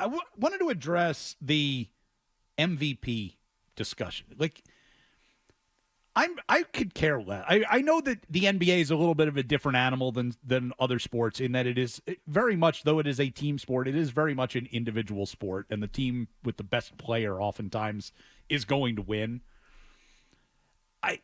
wanted to address the MVP discussion. Like, I could care less. I know that the NBA is a little bit of a different animal than other sports in that it is very much, though it is a team sport, it is very much an individual sport, and the team with the best player oftentimes is going to win.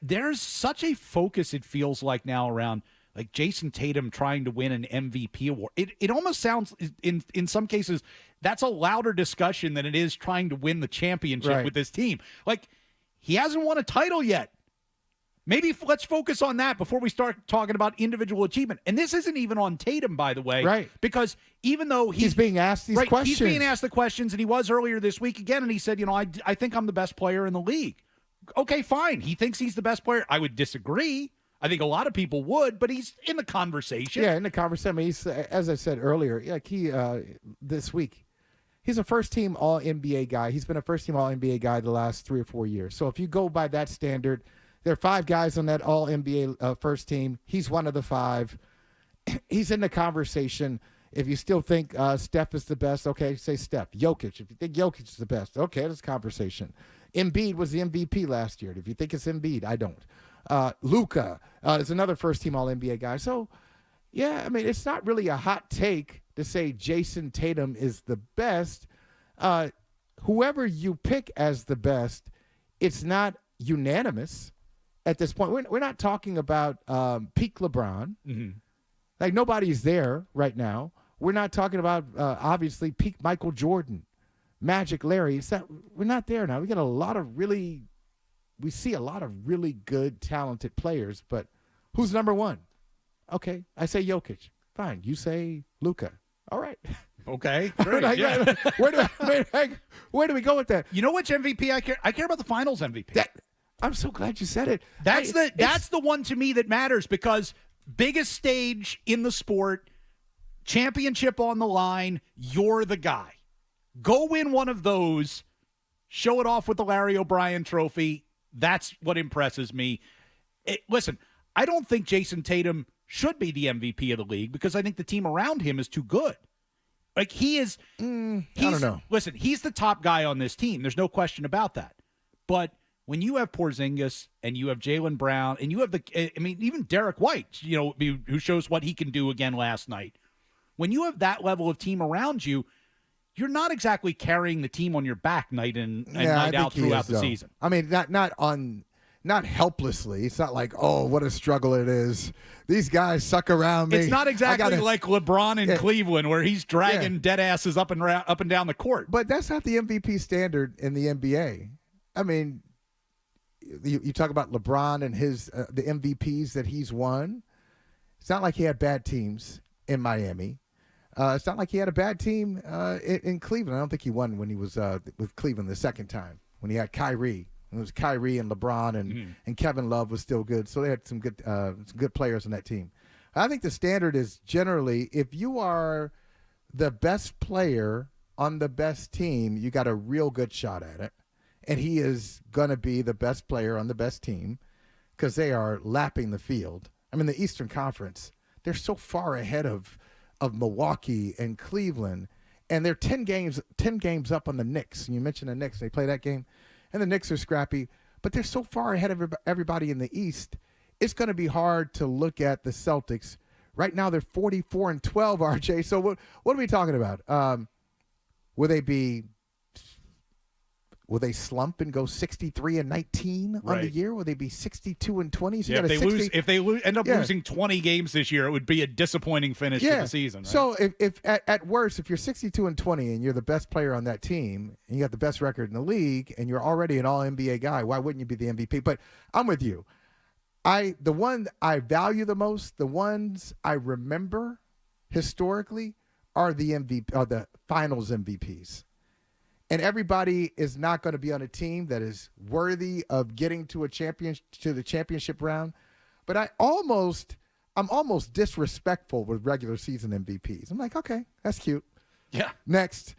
There's such a focus, it feels like now, around like Jayson Tatum trying to win an MVP award. It almost sounds in some cases that's a louder discussion than it is trying to win the championship with this team. Like, he hasn't won a title yet. Maybe let's focus on that before we start talking about individual achievement. And this isn't even on Tatum, by the way. Right. Because even though he's being asked these questions. He's being asked the questions, and he was earlier this week again, and he said, I think I'm the best player in the league. Okay, fine. He thinks he's the best player. I would disagree. I think a lot of people would, but he's in the conversation. Yeah, in the conversation. I mean, he's, as I said earlier, like this week, he's a first-team All-NBA guy. He's been a first-team All-NBA guy the last 3 or 4 years. So if you go by that standard, there are 5 guys on that All-NBA first team. He's one of the 5. He's in the conversation. If you still think Steph is the best, okay, say Steph. Jokic. If you think Jokic is the best, okay, that's a conversation. Embiid was the MVP last year. If you think it's Embiid, I don't. Luka is another first-team All-NBA guy. So, yeah, I mean, it's not really a hot take to say Jayson Tatum is the best. Whoever you pick as the best, it's not unanimous at this point. We're not talking about peak LeBron. Mm-hmm. Like, nobody's there right now. We're not talking about, obviously, peak Michael Jordan, Magic Larry. We're not there now. We see a lot of really good, talented players, but who's number 1? Okay, I say Jokic. Fine, you say Luka. All right. Okay, great. Yeah. Where do we go with that? You know which MVP I care? I care about the Finals MVP. I'm so glad you said it. That's the one to me that matters, because biggest stage in the sport, championship on the line, you're the guy. Go win one of those, show it off with the Larry O'Brien trophy. That's what impresses me. Listen, I don't think Jayson Tatum should be the MVP of the league, because I think the team around him is too good. Like, he is. I don't know. Listen, he's the top guy on this team. There's no question about that. But when you have Porzingis and you have Jaylen Brown and you have even Derek White, who shows what he can do again last night. When you have that level of team around you, you're not exactly carrying the team on your back night in and night out throughout the season. I mean, not helplessly. It's not like, oh, what a struggle it is. These guys suck around me. It's not exactly like LeBron in Cleveland, where he's dragging dead asses up and down the court. But that's not the MVP standard in the NBA. I mean, you talk about LeBron and the MVPs that he's won. It's not like he had bad teams in Miami. It's not like he had a bad team in Cleveland. I don't think he won when he was with Cleveland the second time, when he had Kyrie. It was Kyrie and LeBron and Kevin Love was still good. So they had some good players on that team. I think the standard is generally, if you are the best player on the best team, you got a real good shot at it. And he is going to be the best player on the best team, because they are lapping the field. I mean, the Eastern Conference, they're so far ahead of Milwaukee and Cleveland, and they're 10 games up on the Knicks. And you mentioned the Knicks. They play that game, and the Knicks are scrappy, but they're so far ahead of everybody in the East. It's going to be hard to look at the Celtics. Right now, they're 44-12, RJ. So what are we talking about? Will they slump and go 63-19 on the year? Will they be 62-20? So if they end up losing 20 games this year, it would be a disappointing finish to the season. Right? So if at worst, if you're 62-20 and you're the best player on that team and you got the best record in the league and you're already an All-NBA guy, why wouldn't you be the MVP? But I'm with you. The one I value the most, the ones I remember historically, are the Finals MVPs. And everybody is not going to be on a team that is worthy of getting to the championship round. But I'm almost disrespectful with regular season MVPs. I'm like, okay, that's cute. Yeah. Next,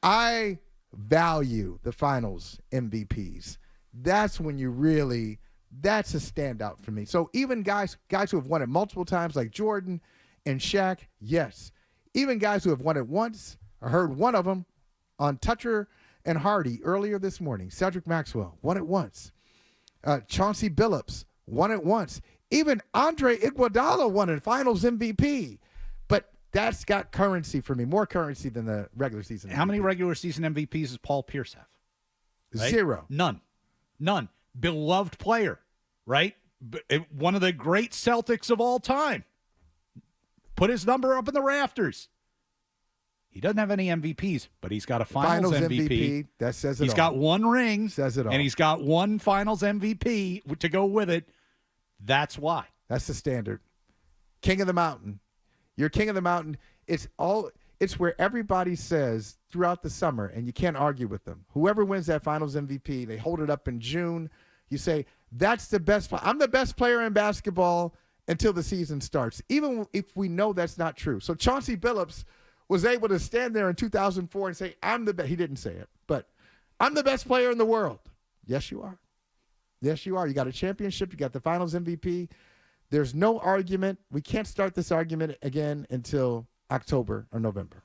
I value the Finals MVPs. That's when that's a standout for me. So even guys who have won it multiple times, like Jordan and Shaq, yes. Even guys who have won it once, I heard one of them, on Toucher and Hardy earlier this morning. Cedric Maxwell won it once. Chauncey Billups won it once. Even Andre Iguodala won it, Finals MVP. But that's got currency for me, more currency than the regular season MVP. How many regular season MVPs does Paul Pierce have? Right? 0. None. Beloved player, right? One of the great Celtics of all time. Put his number up in the rafters. He doesn't have any MVPs, but he's got a Finals MVP. That says it all. He's got one ring. Says it all. And he's got one Finals MVP to go with it. That's why. That's the standard. King of the Mountain. You're King of the Mountain. It's where everybody says throughout the summer, and you can't argue with them. Whoever wins that Finals MVP, they hold it up in June. You say, that's the best. I'm the best player in basketball until the season starts, even if we know that's not true. So Chauncey Billups was able to stand there in 2004 and say, I'm the best. He didn't say it, but I'm the best player in the world. Yes, you are. Yes, you are. You got a championship. You got the Finals MVP. There's no argument. We can't start this argument again until October or November.